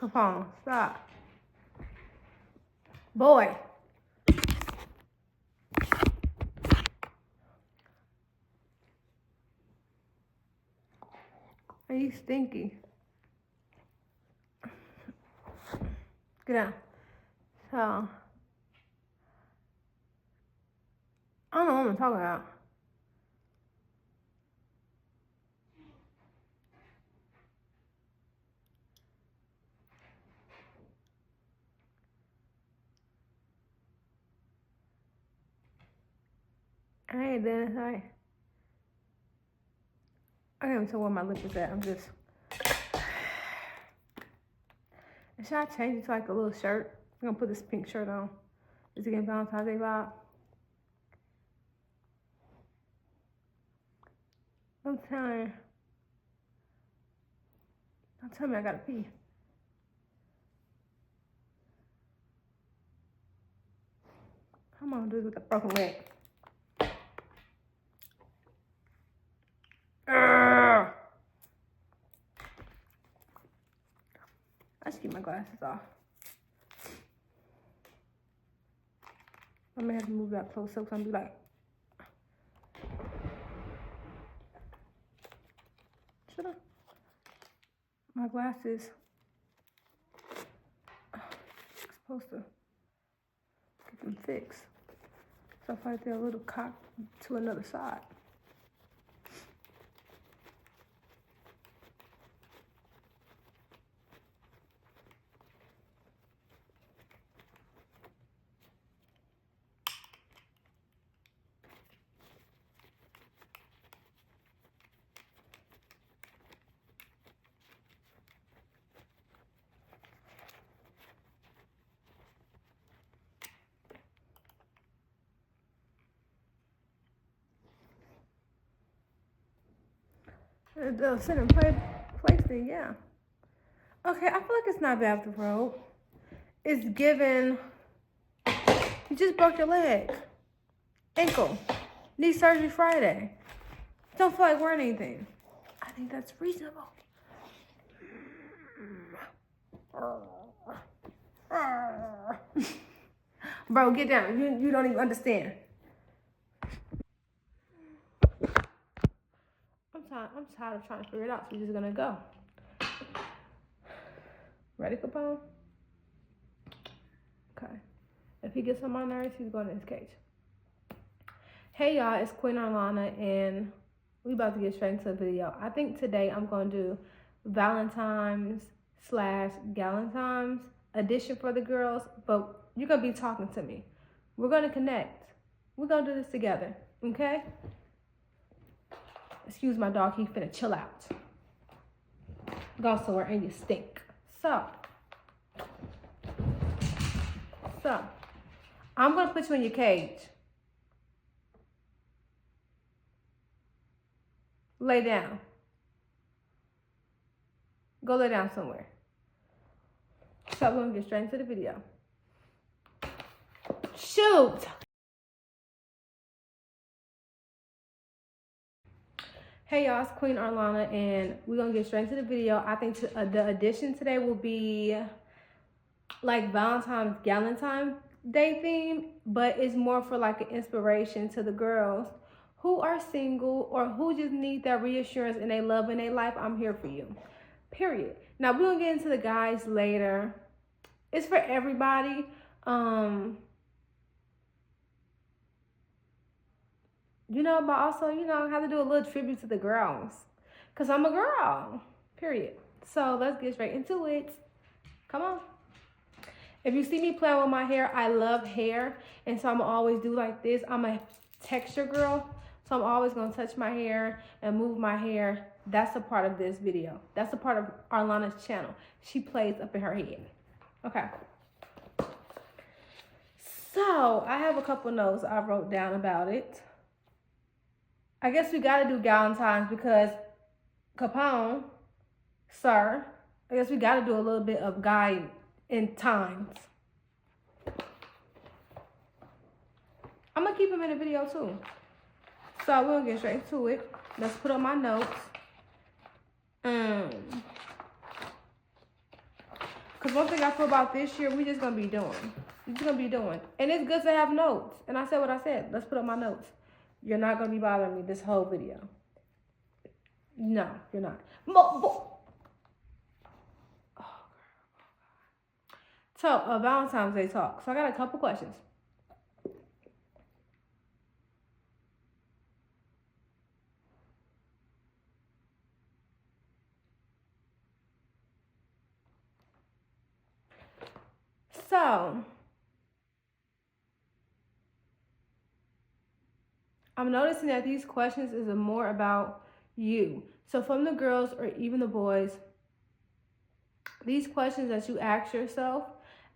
Capone, stop. Boy. Are you stinky? Get down. So, I don't know what I'm talking about. I ain't Dennis. I can't even tell where my lip is at. I'm just. Should I change it to like a little shirt? I'm gonna put this pink shirt on. Is it getting Valentine's Day vibe? I'm telling you. Don't tell me I gotta pee. Come on, do this with a broken leg. I should keep my glasses off. I may have to move that closer because I'm gonna be like, should I? My glasses supposed to get them fixed. So if I they're a little cocked to another side. The sit and play place thing, yeah. Okay, I feel like it's not bad with the robe. It's given. You just broke your leg. Ankle. Knee surgery Friday. Don't feel like wearing anything. I think that's reasonable. Bro, get down. You don't even understand. I'm tired of trying to figure it out, so we're just gonna go. Ready, Capone? Okay. If he gets on my nerves, he's going in his cage. Hey y'all, it's Queen Arlana, and we about to get straight into the video. I think today I'm gonna do Valentines / Galentine's edition for the girls, but you're gonna be talking to me. We're gonna connect. We're gonna do this together, okay? Excuse my dog, he finna chill out. Go somewhere and you stink. So, I'm gonna put you in your cage. Lay down. Go lay down somewhere. So we're gonna get straight into the video. Shoot! Hey y'all, it's Queen Arlana, and we're gonna get straight into the video. I think the edition today will be like Valentine's Galentine Day theme, but it's more for like an inspiration to the girls who are single or who just need that reassurance in their love and their life. I'm here for you. Period. Now we're gonna get into the guys later. It's for everybody. You know, but also, you know, I have to do a little tribute to the girls. Because I'm a girl. Period. So let's get straight into it. Come on. If you see me playing with my hair, I love hair. And so I'm going to always do like this. I'm a texture girl. So I'm always going to touch my hair and move my hair. That's a part of this video. That's a part of Arlana's channel. She plays up in her head. Okay. So I have a couple notes I wrote down about it. I guess we gotta do Galentine's because Capone, sir, I guess we gotta do a little bit of guy in times. I'm gonna keep him in the video too. So we're gonna get straight to it. Let's put up my notes. Because one thing I feel about this year, we just going to be doing. We're just going to be doing. And it's good to have notes. And I said what I said. Let's put up my notes. You're not going to be bothering me this whole video. No, you're not. So, Valentine's Day talk. So, I got a couple questions. So, I'm noticing that these questions is more about you. So, from the girls or even the boys, these questions that you ask yourself,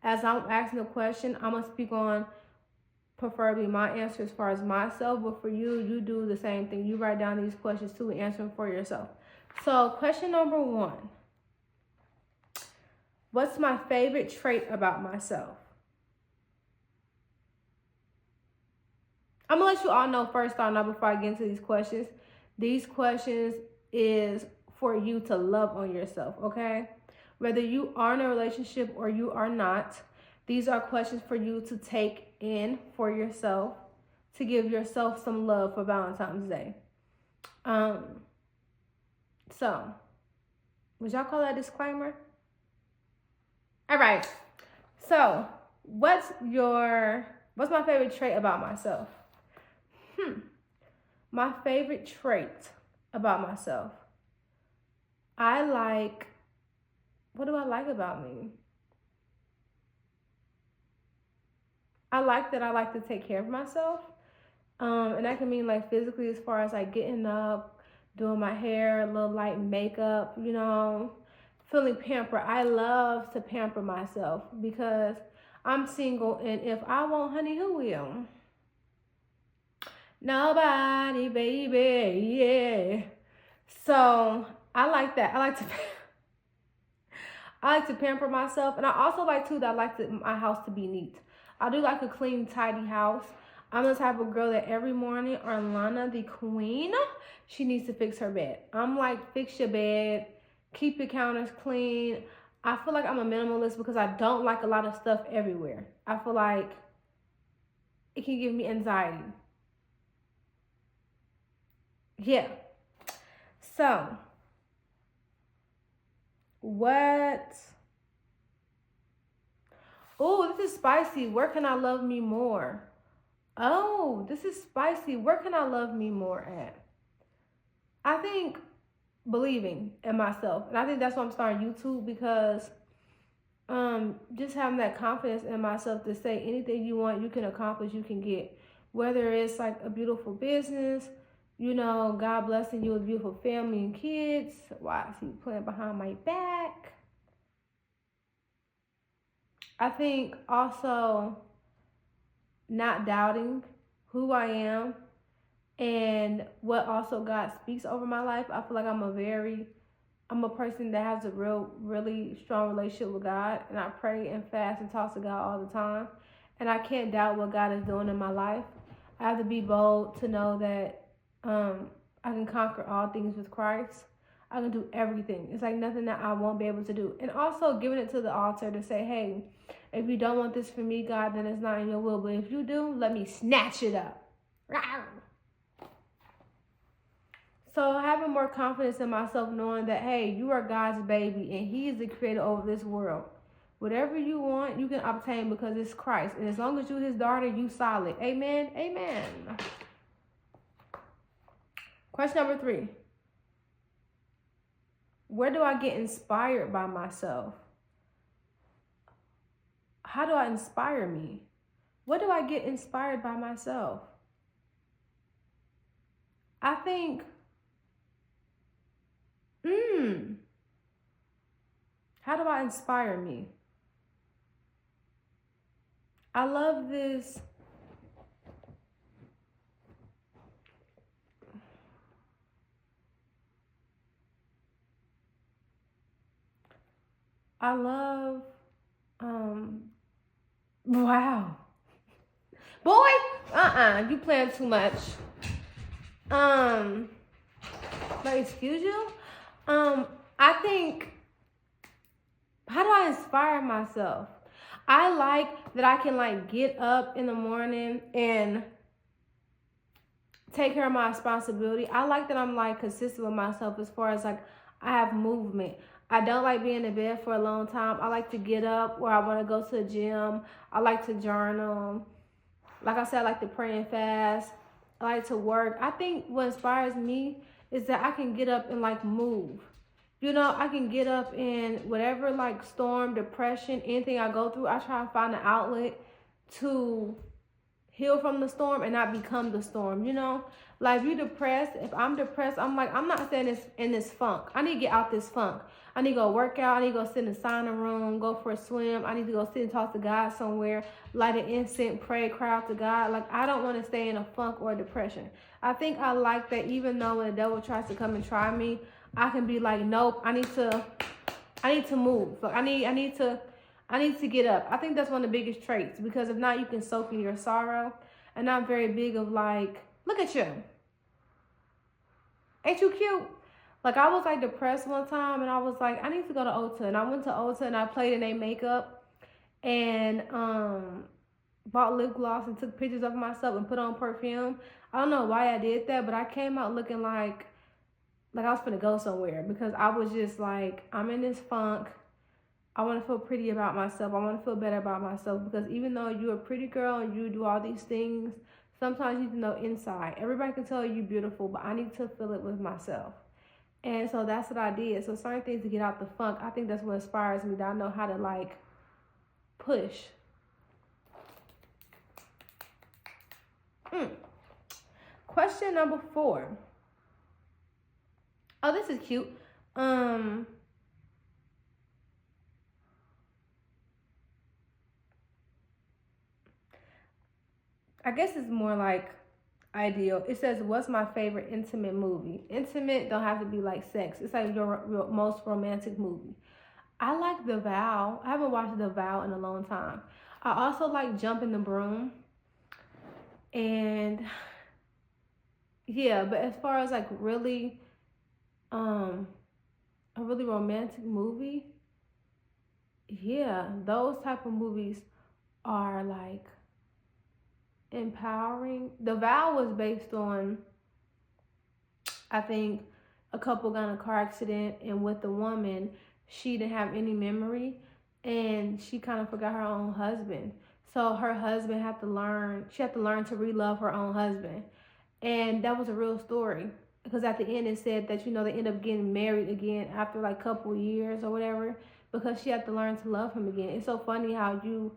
as I'm asking the question, I'm going to speak on preferably my answer as far as myself. But for you, you do the same thing. You write down these questions too and answer them for yourself. So question number 1. What's my favorite trait about myself? I'm going to let you all know first on now before I get into these questions. These questions is for you to love on yourself, okay? Whether you are in a relationship or you are not, these are questions for you to take in for yourself, to give yourself some love for Valentine's Day. So, would y'all call that a disclaimer? All right. So, what's my favorite trait about myself? My favorite trait about myself. What do I like about me? I like that I like to take care of myself. And that can mean like physically as far as like getting up, doing my hair, a little light makeup, you know, feeling pampered. I love to pamper myself because I'm single, and if I want honey, who will? Nobody, baby, yeah. So I like that. I like to pamper myself, and I also like too that I like my house to be neat. I do like a clean, tidy house. I'm the type of girl that every morning, Arlana, the queen, she needs to fix her bed. I'm like, fix your bed, keep your counters clean. I feel like I'm a minimalist because I don't like a lot of stuff everywhere. I feel like it can give me anxiety. Yeah. So, what? Oh, this is spicy. Where can I love me more? Oh, this is spicy. Where can I love me more at? I think believing in myself. And I think that's why I'm starting YouTube, because just having that confidence in myself to say anything you want, you can accomplish, you can get. Whether it's like a beautiful business, you know, God blessing you with a beautiful family and kids. Why is he playing behind my back? I think also not doubting who I am and what also God speaks over my life. I feel like I'm a person that has a really strong relationship with God, and I pray and fast and talk to God all the time. And I can't doubt what God is doing in my life. I have to be bold to know that I can conquer all things with Christ. I can do everything. It's like nothing that I won't be able to do. And also giving it to the altar to say, hey, if you don't want this for me, God, then it's not in your will. But if you do, let me snatch it up. So having more confidence in myself, knowing that, hey, you are God's baby and he is the creator over this world. Whatever you want, you can obtain because it's Christ. And as long as you're his daughter, you solid. Amen. Amen. Question number 3. Where do I get inspired by myself? How do I inspire me? What do I get inspired by myself? I think, how do I inspire me? I love this. I love, wow. Boy, you playing too much. Like, excuse you? I think, how do I inspire myself. I like that I can like get up in the morning and take care of my responsibility. I like that I'm like consistent with myself as far as like I have movement. I don't like being in bed for a long time. I like to get up where I want to go to the gym. I like to journal. Like I said, I like to pray and fast. I like to work. I think what inspires me is that I can get up and like move. You know, I can get up in whatever like storm, depression, anything I go through. I try to find an outlet to heal from the storm and not become the storm, you know? Like, if you're depressed, if I'm depressed, I'm like, I'm not staying in this funk. I need to get out this funk. I need to go work out. I need to go sit in the sauna room, go for a swim. I need to go sit and talk to God somewhere, light an incense, pray, cry out to God. Like, I don't want to stay in a funk or a depression. I think I like that even though when the devil tries to come and try me, I can be like, nope, I need to move. Like, I need to get up. I think that's one of the biggest traits, because if not, you can soak in your sorrow. And I'm very big of like, look at you. Ain't you cute? Like, I was like depressed one time and I was like, I need to go to Ulta. And I went to Ulta and I played in their makeup and bought lip gloss and took pictures of myself and put on perfume. I don't know why I did that, but I came out looking like I was gonna go somewhere, because I was just like, I'm in this funk. I want to feel pretty about myself. I want to feel better about myself, because even though you're a pretty girl and you do all these things, sometimes you need to know inside. Everybody can tell you beautiful, but I need to feel it with myself. And so that's what I did. So certain things to get out the funk, I think that's what inspires me, that I know how to like push. Question number 4. Oh, this is cute. I guess it's more like ideal. It says, what's my favorite intimate movie? Intimate don't have to be like sex. It's like your most romantic movie. I like The Vow. I haven't watched The Vow in a long time. I also like Jumping the Broom. And yeah, but as far as like really a really romantic movie, yeah, those type of movies are like empowering. The Vow was based on, I think, a couple got in a car accident, and with the woman, she didn't have any memory, and she kind of forgot her own husband. So her husband had to learn, she had to learn to re-love her own husband. And that was a real story, because at the end it said that, you know, they end up getting married again after like a couple years or whatever, because she had to learn to love him again. It's so funny how you,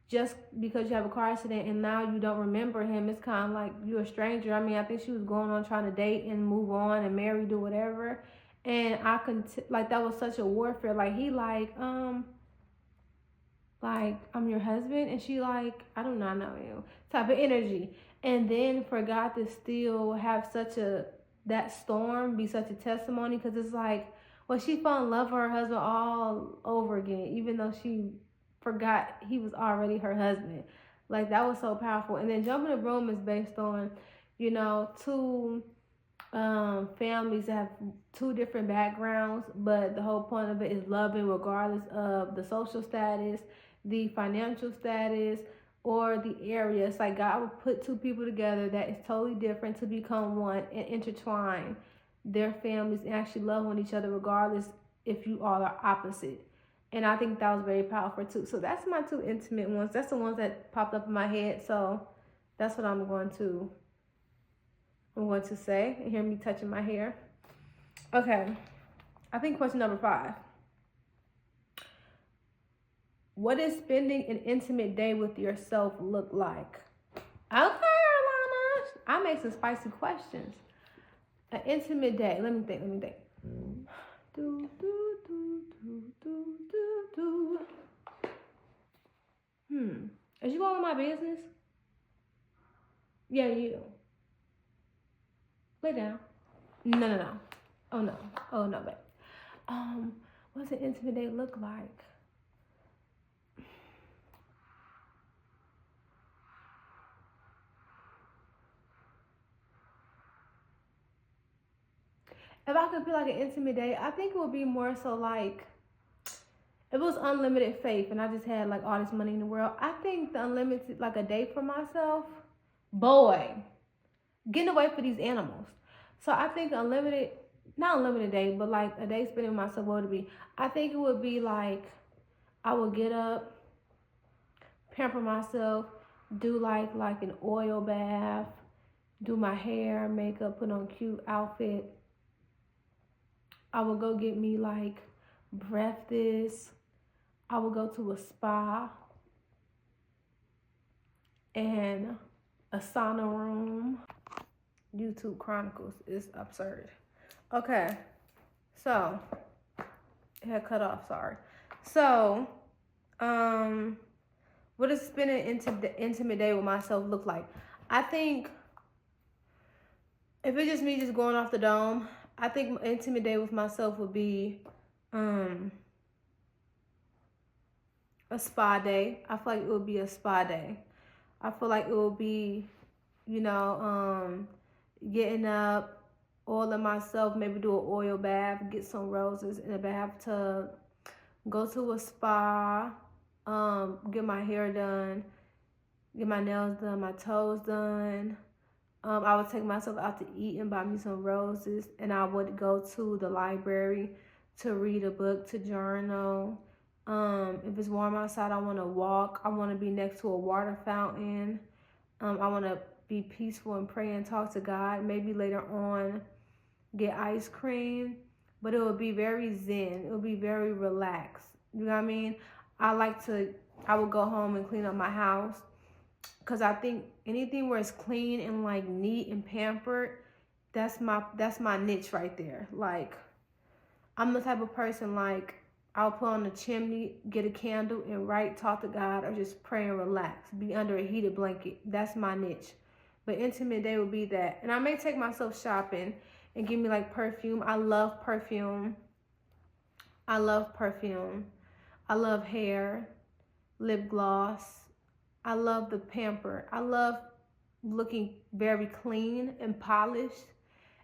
just because you have a car accident and now you don't remember him, it's kind of like you're a stranger. I mean, I think she was going on trying to date and move on and marry, do whatever. And I can, like, that was such a warfare. Like, he like, I'm your husband. And she like, I do not know you, type of energy. And then for God to still have that storm be such a testimony, because it's like, well, she fell in love with her husband all over again, even though she forgot he was already her husband. Like, that was so powerful. And then Jumping the Broom is based on, you know, two families that have two different backgrounds, but the whole point of it is loving regardless of the social status, the financial status, or the area. It's like God would put two people together that is totally different to become one and intertwine their families and actually love on each other regardless if you all are opposite. And I think that was very powerful too. So that's my 2 intimate ones. That's the ones that popped up in my head. So that's what I'm going to say. And hear me touching my hair. Okay. I think question number 5. What does spending an intimate day with yourself look like? Okay, Alana. I make some spicy questions. An intimate day. Let me think. Do, do, do, do, do, do, do. Is you all in my business? Yeah, you. Lay down. No. Oh no, babe. What's an intimate day look like? If I could feel like an intimate day, I think it would be more so like, If it was unlimited faith and I just had like all this money in the world, I think the unlimited, like a day for myself, boy, getting away for these animals. So I think unlimited, not unlimited day, but like a day spending with myself, what would it be? I think it would be like I would get up, pamper myself, do like an oil bath, do my hair, makeup, put on cute outfit. I would go get me like breakfast. I would go to a spa and a sauna room. YouTube Chronicles is absurd. Okay, so it had cut off. Sorry. So, what does spending into the intimate day with myself look like? I think if it's just me just going off the dome, I think intimate day with myself would be a spa day. I feel like it would be a spa day. I feel like it would be, getting up, oiling myself, maybe do an oil bath, get some roses in a bathtub, go to a spa, get my hair done, get my nails done, my toes done. I would take myself out to eat and buy me some roses, and I would go to the library to read a book, to journal. If it's warm outside, I want to walk. I want to be next to a water fountain. I want to be peaceful and pray and talk to God. Maybe later on get ice cream, but it would be very zen. It would be very relaxed. You know what I mean? I would go home and clean up my house, because I think anything where it's clean and like neat and pampered, that's my niche right there. Like, I'm the type of person, like, I'll put on the chimney, get a candle, and write, talk to God, or just pray and relax, be under a heated blanket. That's my niche. But intimate day would be that. And I may take myself shopping and give me like perfume. I love perfume. I love perfume. I love hair, lip gloss. I love the pamper. I love looking very clean and polished.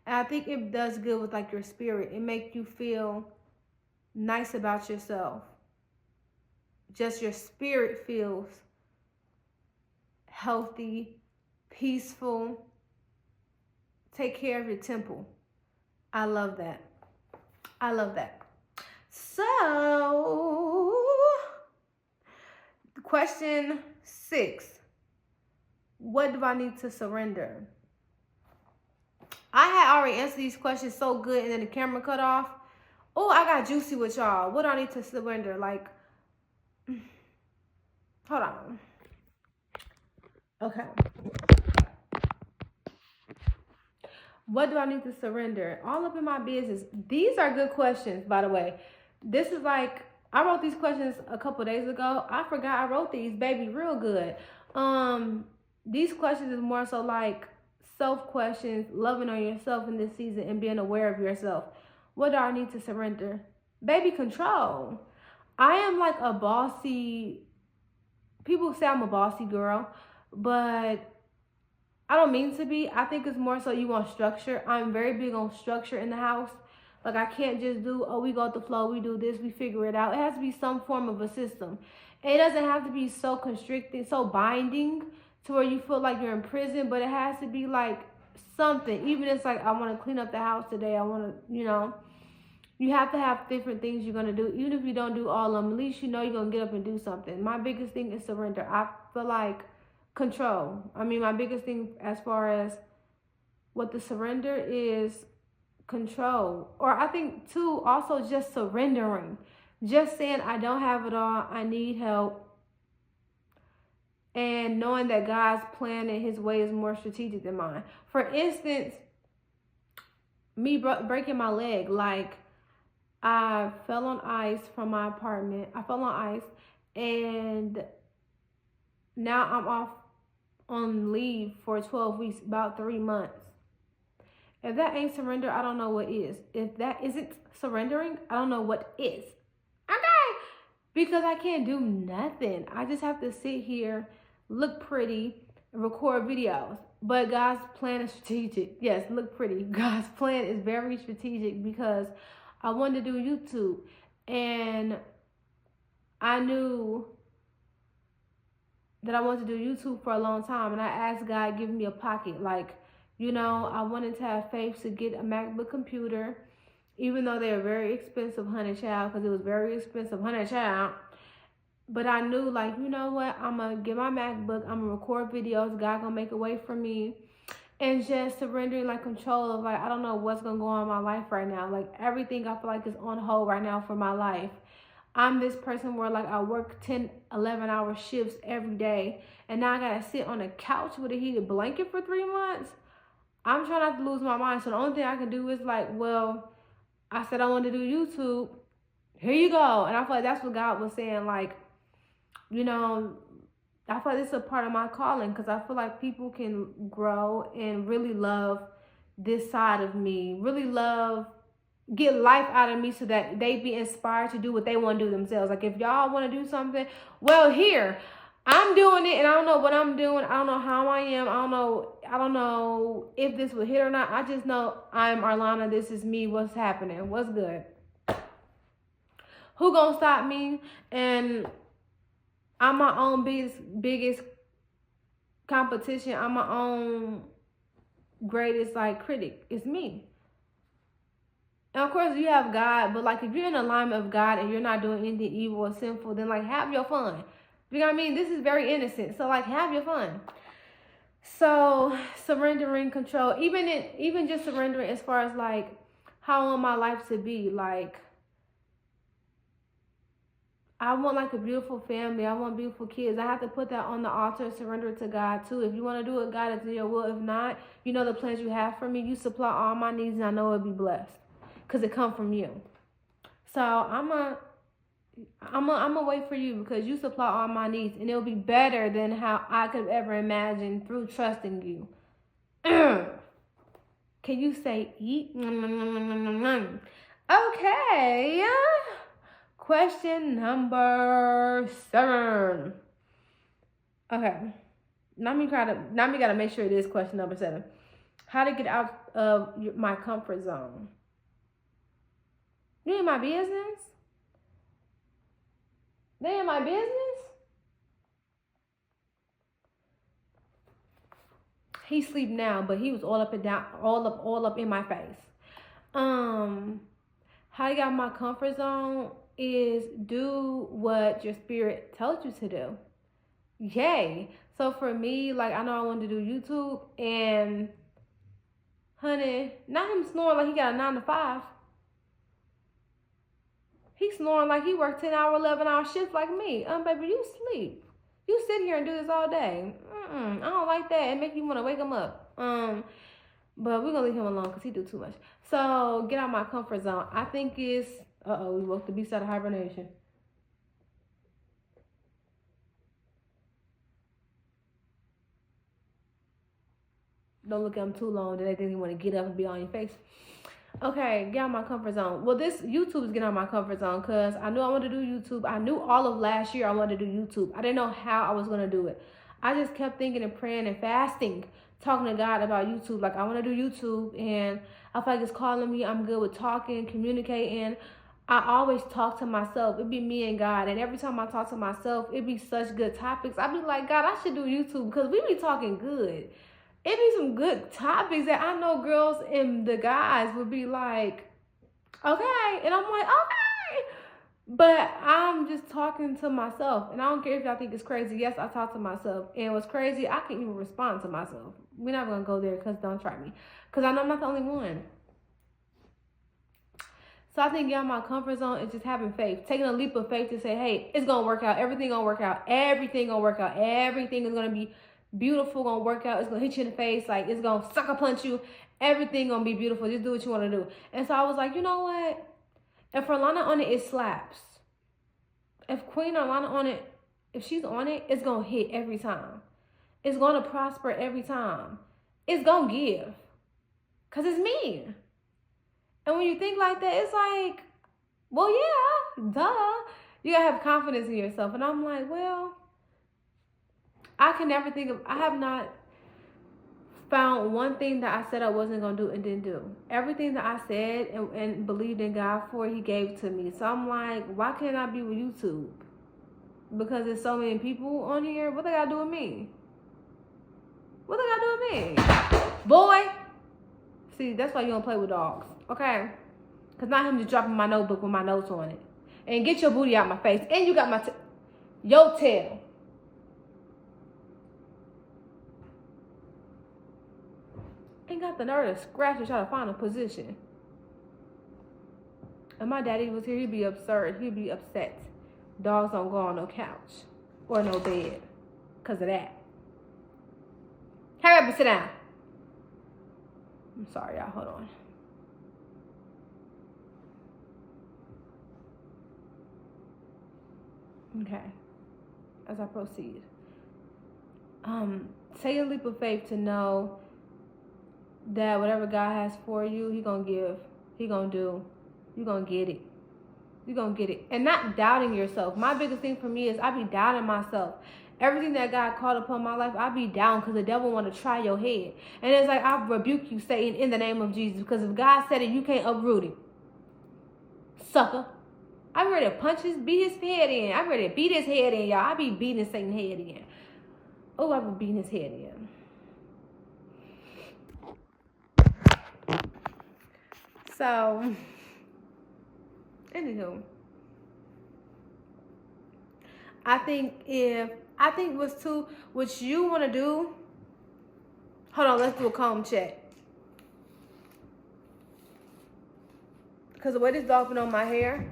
And I think it does good with like your spirit. It makes you feel nice about yourself. Just your spirit feels healthy, peaceful. Take care of your temple. I love that. I love that. So, question 6. What do I need to surrender? I had already answered these questions so good, and then the camera cut off. Oh, I got juicy with y'all. What do I need to surrender? Like, hold on. Okay. What do I need to surrender? All up in my business. These are good questions, by the way. This is like, I wrote these questions a couple days ago. I forgot I wrote these, baby, real good. These questions is more so like self questions, loving on yourself in this season and being aware of yourself. What do I need to surrender? Baby, control. I am like a bossy, people say I'm a bossy girl, but I don't mean to be. I think it's more so you want structure. I'm very big on structure in the house. Like, I can't just do, we go with the flow, we do this, we figure it out. It has to be some form of a system. It doesn't have to be so constricting, so binding to where you feel like you're in prison, but it has to be like something. Even if it's like, I want to clean up the house today, I want to, you have to have different things you're going to do. Even if you don't do all of them, at least you know you're going to get up and do something. My biggest thing is surrender. I feel like control. My biggest thing as far as what the surrender is, control. Or I think too, also just surrendering. Just saying, I don't have it all, I need help. And knowing that God's plan and his way is more strategic than mine. For instance, me breaking my leg. Like, I fell on ice from my apartment. I fell on ice, and now I'm off on leave for 12 weeks, about 3 months. If that ain't surrender, I don't know what is. If that isn't surrendering, I don't know what is. Okay? Because I can't do nothing. I just have to sit here, look pretty, and record videos. But God's plan is strategic. Yes, look pretty. God's plan is very strategic because I wanted to do YouTube. And I knew that I wanted to do YouTube for a long time, and I asked God, give me a pocket. Like, I wanted to have faith to get a MacBook computer, even though they were very expensive, honey child, because it was very expensive, honey child. But I knew, like, you know what? I'm going to get my MacBook. I'm going to record videos. God going to make a way for me. And just surrendering, like, control of, like, I don't know what's going to go on in my life right now. Like, everything I feel like is on hold right now for my life. I'm this person where, like, I work 10, 11-hour shifts every day. And now I got to sit on a couch with a heated blanket for 3 months. I'm trying not to lose my mind. So the only thing I can do is, like, well, I said I wanted to do YouTube. Here you go. And I feel like that's what God was saying, like, I feel like this is a part of my calling, because I feel like people can grow and really love this side of me, really get life out of me, so that they be inspired to do what they want to do themselves. Like, if y'all want to do something, well, here, I'm doing it, and I don't know what I'm doing. I don't know how I am. I don't know if this will hit or not. I just know I'm Arlana. This is me. What's happening? What's good? Who gonna stop me? And I'm my own biggest competition. I'm my own greatest, like, critic. It's me. And of course you have God, but, like, if you're in alignment of God and you're not doing anything evil or sinful, then, like, have your fun. You know what I mean? This is very innocent. So, like, have your fun. So, surrendering control, even just surrendering as far as, like, how I want my life to be. Like, I want, like, a beautiful family. I want beautiful kids. I have to put that on the altar and surrender it to God too. If you want to do it, God, it's in your will. If not, you know the plans you have for me. You supply all my needs, and I know it'll be blessed, because it come from you. So I'm a wait for you, because you supply all my needs, and it'll be better than how I could have ever imagined through trusting you. Can you say eat? Okay. Question number 7. Okay. Now me gotta make sure it is question number 7. How to get out of my comfort zone. You in my business? They in my business? He sleep now, but he was all up and down, all up in my face. How you got my comfort zone is do what your spirit tells you to do. Yay. So for me, like, I know I wanted to do YouTube, and honey, not him snoring like he got a 9 to 5. He snoring like he worked 10-hour, 11-hour shifts like me. Baby, you sleep. You sit here and do this all day. I don't like that. It make you want to wake him up. But we're going to leave him alone because he do too much. So, get out of my comfort zone. I think it's... we woke the beast out of hibernation. Don't look at him too long. Then they think you want to get up and be on your face. Okay, get out of my comfort zone. Well, this YouTube is getting out of my comfort zone, because I knew I wanted to do YouTube. I knew all of last year I wanted to do YouTube. I didn't know how I was going to do it. I just kept thinking and praying and fasting, talking to God about YouTube. Like, I want to do YouTube, and I feel like it's calling me. I'm good with talking, communicating. I always talk to myself. It'd be me and God. And every time I talk to myself, it'd be such good topics. I'd be like, God, I should do YouTube, because we be talking good. It'd be some good topics that I know girls and the guys would be like, okay. And I'm like, okay. But I'm just talking to myself. And I don't care if y'all think it's crazy. Yes, I talk to myself. And what's crazy, I can't even respond to myself. We're not going to go there, because don't try me. Because I know I'm not the only one. So I think getting out of my comfort zone is just having faith. Taking a leap of faith to say, hey, it's going to work out. Everything going to work out. Everything going to work out. Everything is going to be beautiful, gonna work out. It's gonna hit you in the face, like it's gonna sucker punch you. Everything gonna be beautiful. Just do what you want to do. And so I was like, you know what? If Arlana on it, it slaps. If Queen Arlana on it, if she's on it, it's gonna hit every time. It's gonna prosper every time. It's gonna give, cause it's me. And when you think like that, it's like, well, yeah, duh. You gotta have confidence in yourself. And I'm like, well, I can never think of, I have not found one thing that I said I wasn't going to do and didn't do. Everything that I said and believed in God for, he gave to me. So I'm like, why can't I be with YouTube? because there's so many people on here. What they gotta do with me? What they gotta do with me? Boy! See, that's why you don't play with dogs, okay? Because not him just dropping my notebook with my notes on it. And get your booty out my face. And you got my your tail. Ain't got the nerve to scratch and try to find a position. If my daddy was here, he'd be absurd. He'd be upset. Dogs don't go on no couch or no bed because of that. Hurry up and sit down. I'm sorry, y'all. Hold on. Okay. As I proceed. Take a leap of faith to know that whatever God has for you, He gonna give. He gonna do. You gonna get it. You gonna get it. And not doubting yourself. My biggest thing for me is I be doubting myself. Everything that God called upon my life, I be down because the devil want to try your head. And it's like, I rebuke you, Satan, in the name of Jesus. Because if God said it, you can't uproot it. Sucker. I'm ready to beat his head in. I'm ready to beat his head in, y'all. I be beating Satan's head in. Oh, I be beating his head in. So, anywho, I think what you want to do, hold on, let's do a comb check. Because the way this dog been on my hair,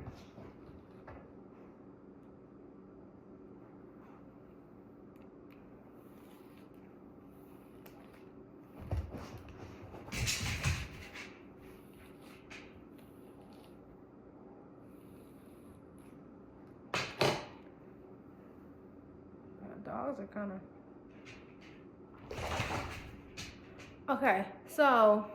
dogs are kind of... Okay, so...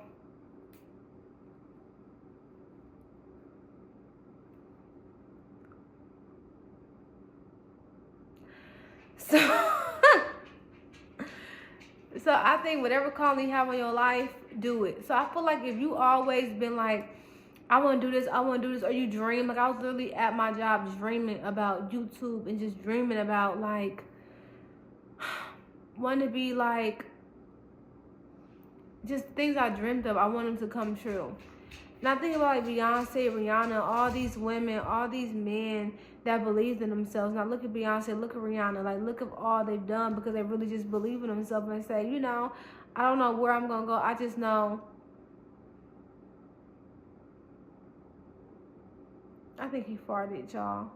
So I think whatever calling you have on your life, do it. So I feel like if you always been like, I want to do this, or you dream, like I was literally at my job dreaming about YouTube and just dreaming about like, want to be like, just things I dreamed of, I want them to come true. And I think about like Beyonce, Rihanna, all these women, all these men that believed in themselves. Now look at Beyonce, look at Rihanna, like look at all they've done because they really just believe in themselves and say, you know, I don't know where I'm going to go. I just know. I think he farted, y'all.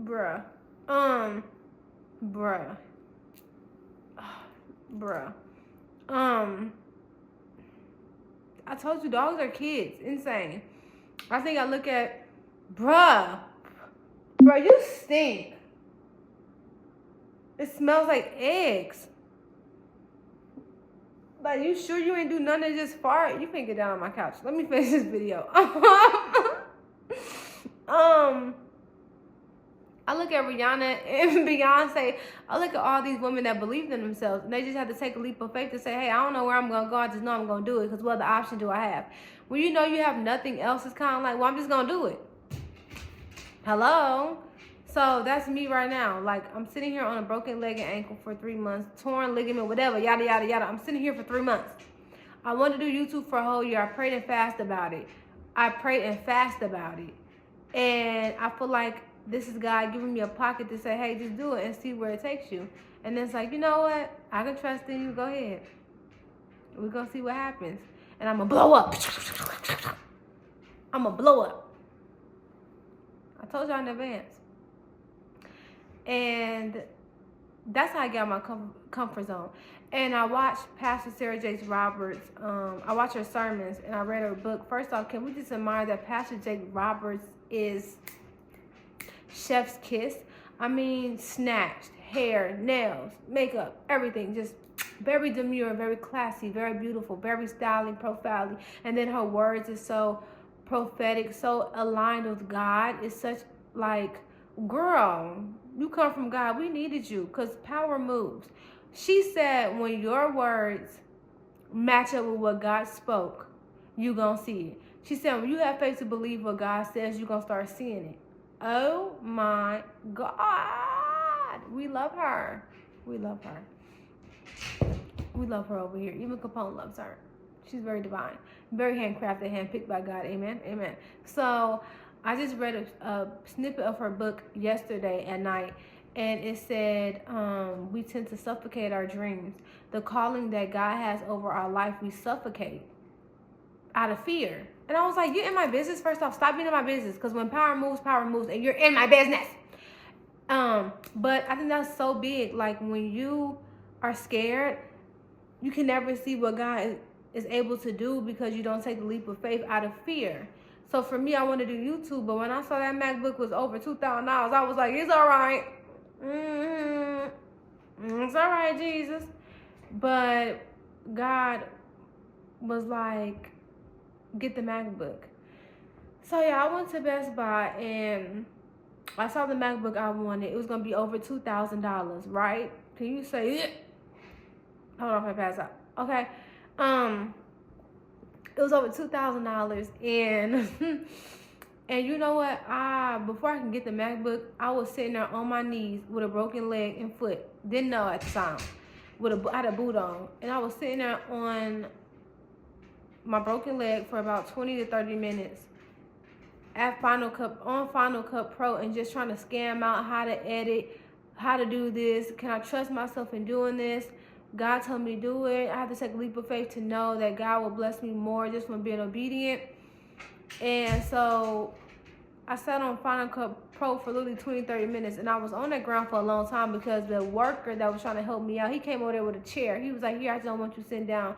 Bruh. Bruh. Bruh. I told you dogs are kids. Insane. I think I look at, bruh, you stink. It smells like eggs. Like, you sure you ain't do nothing to just fart? You can't get down on my couch. Let me finish this video. I look at Rihanna and Beyonce. I look at all these women that believe in themselves. And they just have to take a leap of faith to say, hey, I don't know where I'm going to go. I just know I'm going to do it. Because what other option do I have? When you know you have nothing else, it's kind of like, well, I'm just going to do it. Hello? So that's me right now. Like, I'm sitting here on a broken leg and ankle for 3 months. Torn ligament, whatever, yada, yada, yada. I'm sitting here for 3 months. I wanted to do YouTube for a whole year. I prayed and fasted about it. And I feel like this is God giving me a pocket to say, hey, just do it and see where it takes you. And it's like, you know what? I can trust in you. Go ahead. We're going to see what happens. And I'm going to blow up. I'm going to blow up. I told y'all in advance. And that's how I get out my comfort zone. And I watched Pastor Sarah Jakes Roberts. I watched her sermons and I read her book. First off, can we just admire that Pastor Jakes Roberts is chef's kiss? I mean, snatched, hair, nails, makeup, everything. Just very demure, very classy, very beautiful, very styling, profiling. And then her words is so prophetic, so aligned with God. It's such like, girl, you come from God. We needed you because power moves. She said when your words match up with what God spoke, you gonna see it. She said, when you have faith to believe what God says, you're going to start seeing it. Oh my God. We love her. We love her. We love her over here. Even Capone loves her. She's very divine. Very handcrafted, handpicked by God. Amen. Amen. So I just read a snippet of her book yesterday at night. And it said, we tend to suffocate our dreams. The calling that God has over our life, we suffocate out of fear. And I was like, you're in my business? First off, stop being in my business. Because when power moves, and you're in my business. But I think that's so big. Like, when you are scared, you can never see what God is able to do because you don't take the leap of faith out of fear. So for me, I want to do YouTube. But when I saw that MacBook was over $2,000, I was like, it's all right. It's all right, Jesus. But God was like, get the MacBook. So yeah, I went to Best Buy and I saw the MacBook I wanted. It was gonna be over $2,000, right? Can you say it? Hold on, if I pass out. Okay. It was over $2,000, and and you know what? Before I can get the MacBook, I was sitting there on my knees with a broken leg and foot. Didn't know at the time. I had a boot on, and I was sitting there on my broken leg for about 20 to 30 minutes at Final Cut Pro, and just trying to scam out how to edit, how to do this. Can I trust myself in doing this? God told me to do it. I have to take a leap of faith to know that God will bless me more just from being obedient. And so I sat on Final Cut Pro for literally 20, 30 minutes, and I was on that ground for a long time because the worker that was trying to help me out, he came over there with a chair. He was like, here, I just don't want you sitting down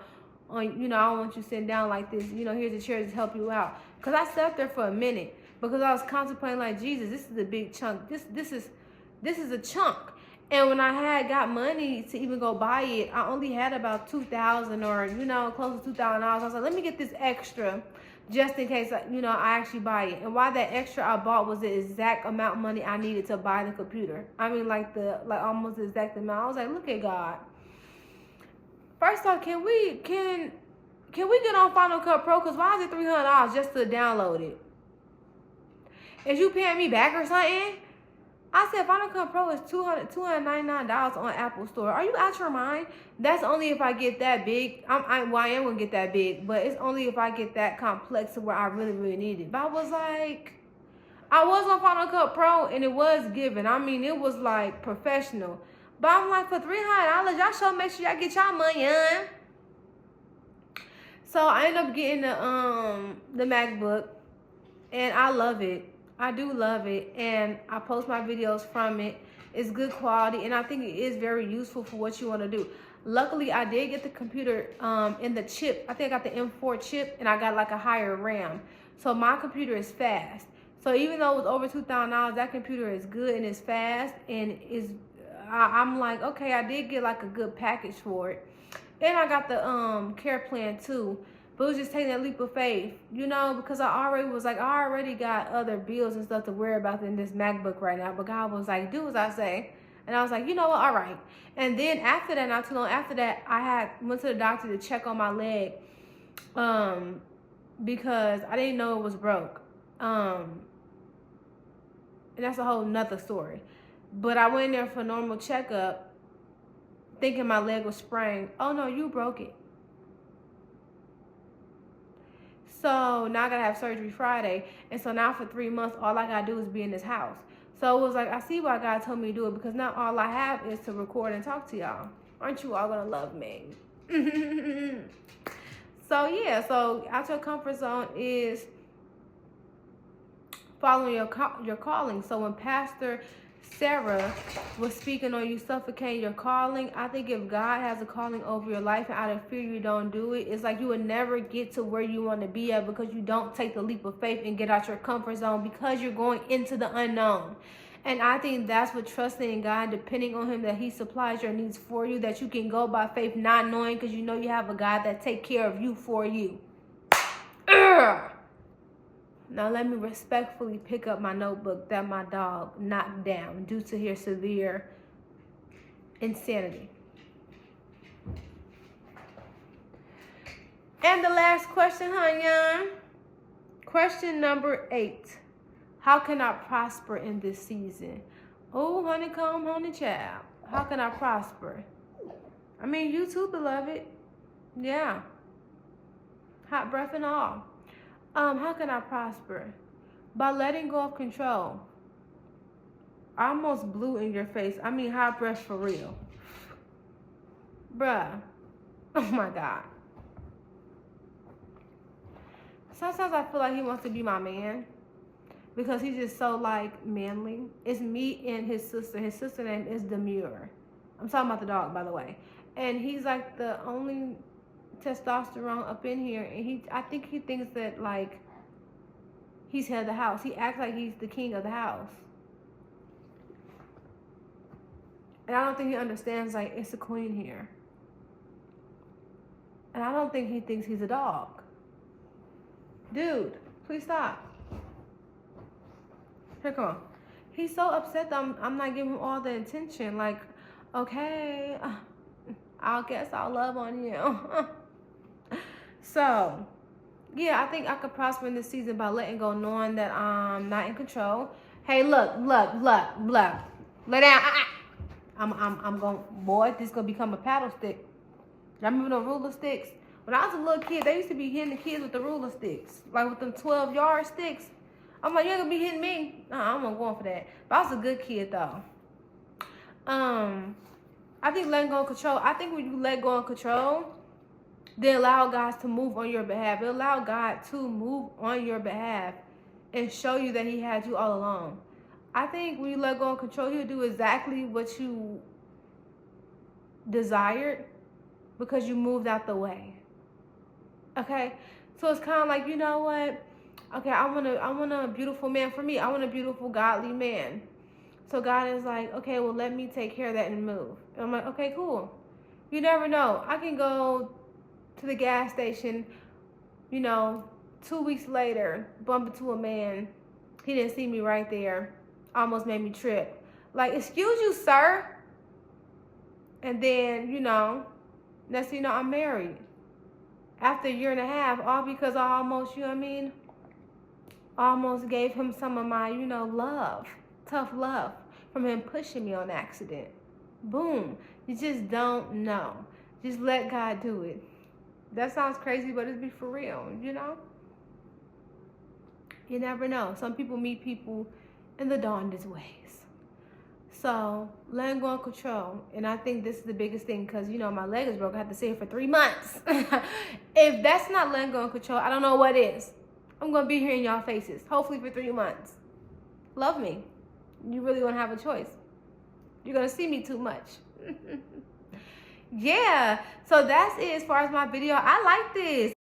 on, I don't want you sitting down like this. Here's a chair to help you out. Because I sat there for a minute because I was contemplating like, Jesus, this is a big chunk. This is a chunk. And when I had got money to even go buy it, I only had about $2,000 or, close to $2,000. I was like, let me get this extra just in case, I actually buy it. And why that extra I bought was the exact amount of money I needed to buy the computer. I mean, like almost the exact amount. I was like, look at God. First off, can we get on Final Cut Pro? Because why is it $300 just to download it? Is you paying me back or something? I said Final Cut Pro is $299 on Apple Store. Are you out your mind? That's only if I get that big. I am going to get that big, but it's only if I get that complex to where I really, really need it. But I was like, I was on Final Cut Pro, and it was given. I mean, it was like professional. But I'm like, for $300, y'all sure make sure y'all get y'all money on. So I ended up getting the MacBook, and I love it. I do love it, and I post my videos from it. It's good quality, and I think it is very useful for what you want to do. Luckily, I did get the computer in the chip. I think I got the M4 chip, and I got like a higher RAM. So my computer is fast. So even though it was over $2,000, that computer is good and it's fast, and I'm like, okay, I did get like a good package for it. And I got the care plan too. But it was just taking that leap of faith, because I already got other bills and stuff to worry about in this MacBook right now. But God was like, do as I say. And I was like, you know what, all right. And then after that, not too long after that, I went to the doctor to check on my leg because I didn't know it was broke. And that's a whole nother story. But I went in there for a normal checkup thinking my leg was sprained. Oh, no, you broke it. So now I gotta have surgery Friday. And so now for 3 months, all I gotta do is be in this house. So it was like, I see why God told me to do it, because now all I have is to record and talk to y'all. Aren't you all gonna love me? So yeah, so out your comfort zone is following your calling. So when Pastor Sarah was speaking on you suffocating your calling, I think if God has a calling over your life and out of fear you don't do it, it's like you would never get to where you want to be at because you don't take the leap of faith and get out your comfort zone because you're going into the unknown. And I think that's what trusting in God, depending on Him that He supplies your needs for you, that you can go by faith not knowing because you know you have a God that takes care of you for you. Now let me respectfully pick up my notebook that my dog knocked down due to his severe insanity. And the last question, Honeyyyy. Question number 8. How can I prosper in this season? Oh, honeycomb, honey child. How can I prosper? I mean, you too, beloved. Yeah. Hot breath and all. How can I prosper? By letting go of control. I almost blew in your face. I mean, hot breath for real. Bruh. Oh my God. Sometimes I feel like he wants to be my man because he's just so like manly. It's me and his sister. His sister name is Demure. I'm talking about the dog, by the way. And he's like the only testosterone up in here, and I think he thinks that like he's head of the house. He acts like he's the king of the house. And I don't think he understands like it's a queen here. And I don't think he thinks he's a dog. Dude, please stop. Here, come on. He's so upset that I'm not giving him all the attention. Like, okay, I guess I'll love on you. So, yeah, I think I could prosper in this season by letting go, knowing that I'm not in control. Hey, look. Lay down. I'm going, boy, this is going to become a paddle stick. Y'all remember the ruler sticks? When I was a little kid, they used to be hitting the kids with the ruler sticks. Like with them 12-yard sticks. I'm like, you ain't going to be hitting me. I'm not going for that. But I was a good kid, though. I think letting go of control. I think when you let go of control, then allow God to move on your behalf. Allow God to move on your behalf and show you that he had you all along. I think when you let go of control, he'll do exactly what you desired because you moved out the way. Okay? So it's kind of like, you know what? Okay, I want a beautiful man for me. I want a beautiful, godly man. So God is like, okay, well, let me take care of that and move. And I'm like, okay, cool. You never know. I can go to the gas station, 2 weeks later, bump into a man. He didn't see me right there. Almost made me trip. Like, excuse you, sir. And then, next thing you know, I'm married. After a year and a half, all because I almost, almost gave him some of my, love. Tough love from him pushing me on accident. Boom. You just don't know. Just let God do it. That sounds crazy, but it'd be for real, You never know. Some people meet people in the darndest ways. So, letting go of control. And I think this is the biggest thing because, my leg is broke. I have to sit here for 3 months. If that's not letting go of control, I don't know what is. I'm going to be here in y'all faces, hopefully for 3 months. Love me. You really won't have a choice. You're going to see me too much. Yeah, so that's it as far as my video. I like this.